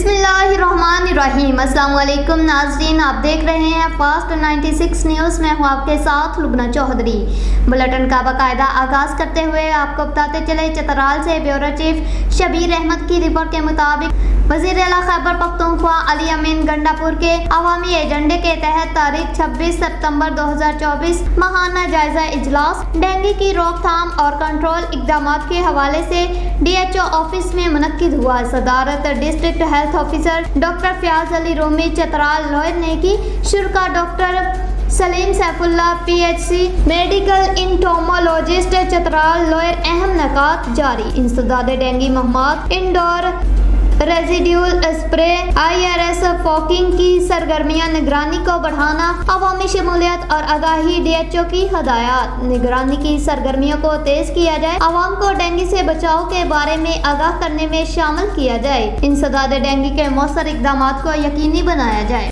बिस्मिल्लाहिर्रहमानिर्रहीम। अस्सलाम वालेकुम नाज़रीन, आप देख रहे हैं फास्ट 96 न्यूज़ में हूँ आपके साथ लुबना चौधरी। बुलेटिन का बाकायदा आगाज़ करते हुए आपको बताते चले, चतराल से ब्यूरो चीफ शबीर अहमद की रिपोर्ट के मुताबिक वज़ीर आला खैबर पख्तूनख्वा अली अमीन गंडापुर के अवामी एजेंडे के तहत तारीख 26 सितंबर 2024 माहाना जायजा इजलास डेंगू की रोकथाम और कंट्रोल इकदामात के हवाले से DHO ऑफिस में मुनक्किद हुआ। सदारत district health officer doctor Fayaz Ali Rumi Chitral lower ने की। शुरका doctor Salim Saifullah PHC medical entomologist Chitral lower अहम नकात जारी। इंसदाद डेंगू महमात indoor residual spray IRS fogging की सरगर्मियां निगरानी को बढ़ाना, अवामी शमूलियत और आगाही DHO की हदायत। निगरानी की सरगर्मियों को तेज किया जाए, आवाम को डेंगू से बचाव के बारे में आगाह करने में शामिल किया जाए, इंसदाद डेंगू के मौसर इकदामात को यकीनी बनाया जाए।